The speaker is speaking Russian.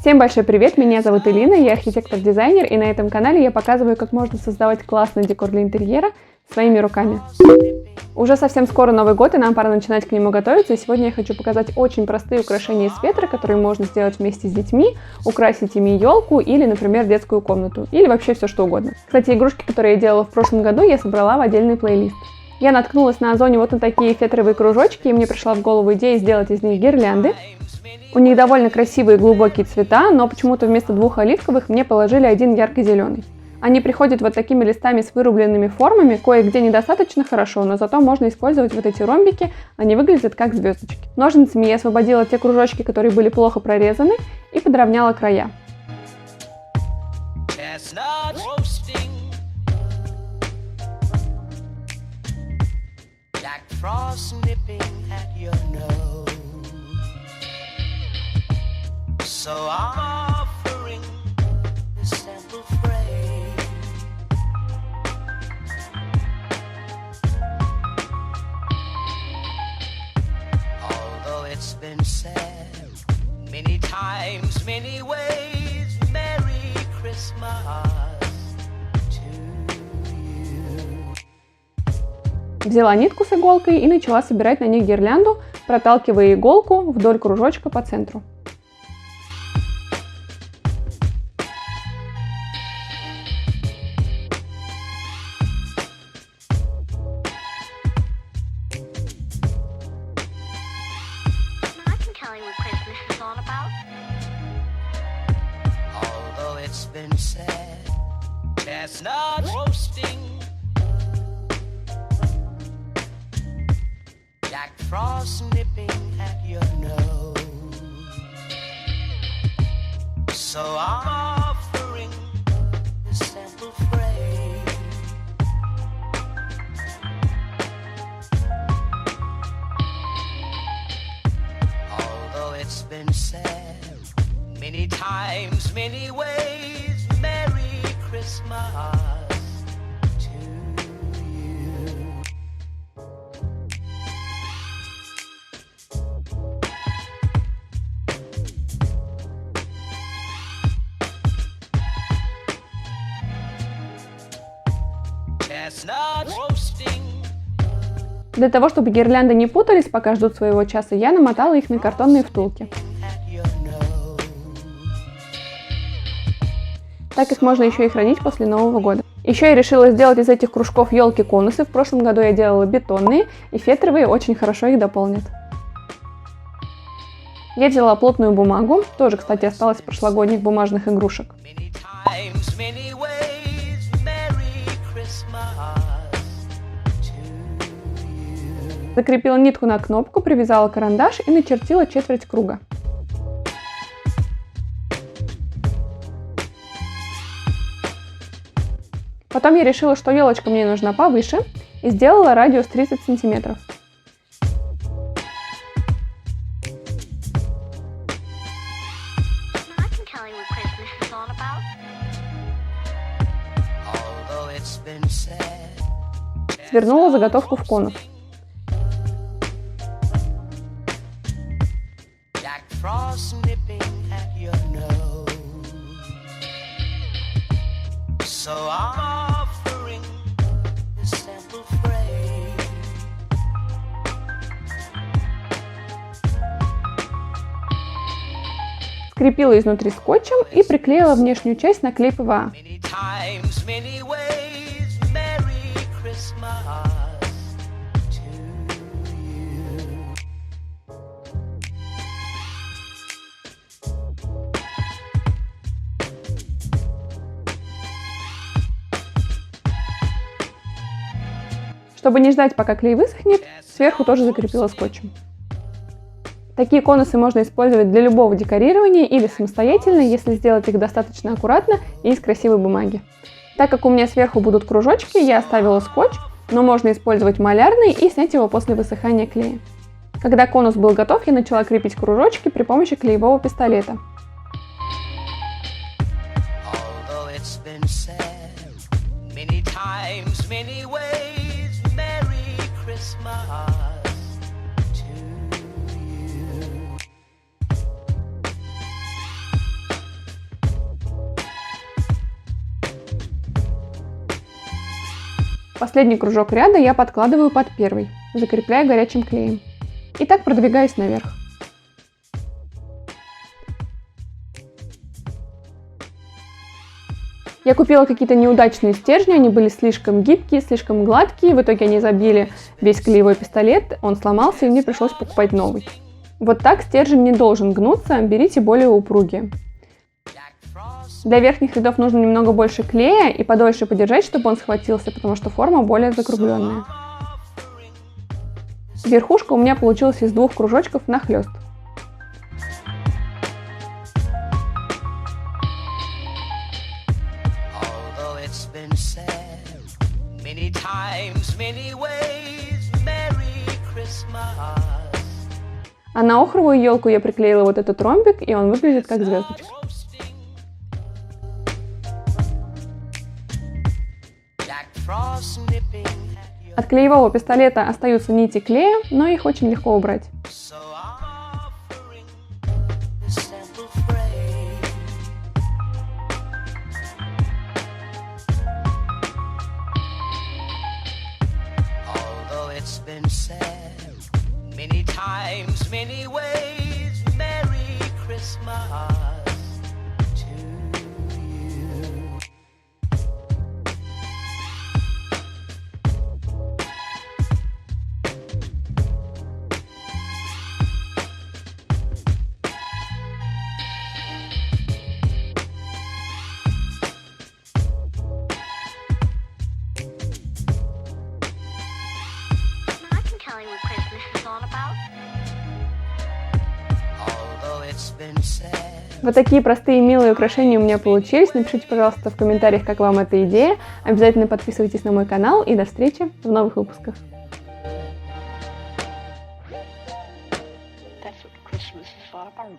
Всем большой привет, меня зовут Элина, я архитектор-дизайнер, и на этом канале я показываю, как можно создавать классный декор для интерьера своими руками. Уже совсем скоро Новый год, и нам пора начинать к нему готовиться, и сегодня я хочу показать очень простые украшения из фетра, которые можно сделать вместе с детьми, украсить ими елку или, например, детскую комнату, или вообще все что угодно. Кстати, игрушки, которые я делала в прошлом году, я собрала в отдельный плейлист. Я наткнулась на Озоне вот на такие фетровые кружочки, и мне пришла в голову идея сделать из них гирлянды. У них довольно красивые глубокие цвета, но почему-то вместо двух оливковых мне положили один ярко-зеленый. Они приходят вот такими листами с вырубленными формами, кое-где недостаточно хорошо, но зато можно использовать вот эти ромбики, они выглядят как звездочки. Ножницами я освободила те кружочки, которые были плохо прорезаны, и подровняла края. So I'm offering this simple phrase. Although it's been said many times, many ways, Merry Christmas to you. Взяла нитку с иголкой и начала собирать на них гирлянду, проталкивая иголку вдоль кружочка по центру. It's been said, chestnut roasting, Jack Frost nipping at your nose. So I'm offering this simple phrase. Although it's been said many times, many ways, Merry Christmas to you. Chestnut roasting. Для того, чтобы гирлянды не путались, пока ждут своего часа, я намотала их на картонные втулки. Так их можно еще и хранить после Нового года. Еще я решила сделать из этих кружков елки-конусы. В прошлом году я делала бетонные, и фетровые очень хорошо их дополнят. Я взяла плотную бумагу, тоже, кстати, осталось с прошлогодних бумажных игрушек. Закрепила нитку на кнопку, привязала карандаш и начертила четверть круга. Потом я решила, что елочка мне нужна повыше, и сделала радиус 30 сантиметров. Свернула заготовку в конус. Скрепила изнутри скотчем и приклеила внешнюю часть на клей ПВА. Чтобы не ждать, пока клей высохнет, сверху тоже закрепила скотчем. Такие конусы можно использовать для любого декорирования или самостоятельно, если сделать их достаточно аккуратно и из красивой бумаги. Так как у меня сверху будут кружочки, я оставила скотч, но можно использовать малярный и снять его после высыхания клея. Когда конус был готов, я начала крепить кружочки при помощи клеевого пистолета. Последний кружок ряда я подкладываю под первый, закрепляя горячим клеем. И так продвигаюсь наверх. Я купила какие-то неудачные стержни, они были слишком гибкие, слишком гладкие, в итоге они забили весь клеевой пистолет, он сломался, и мне пришлось покупать новый. Вот так стержень не должен гнуться, берите более упругие. Для верхних рядов нужно немного больше клея и подольше подержать, чтобы он схватился, потому что форма более закругленная. Верхушка у меня получилась из 2 кружочков нахлёст. А на охровую елку я приклеила вот этот ромбик, и он выглядит как звездочка. От клеевого пистолета остаются нити клея, но их очень легко убрать. Вот такие простые и милые украшения у меня получились. Напишите, пожалуйста, в комментариях, как вам эта идея. Обязательно подписывайтесь на мой канал и до встречи в новых выпусках. That's what Christmas is all about.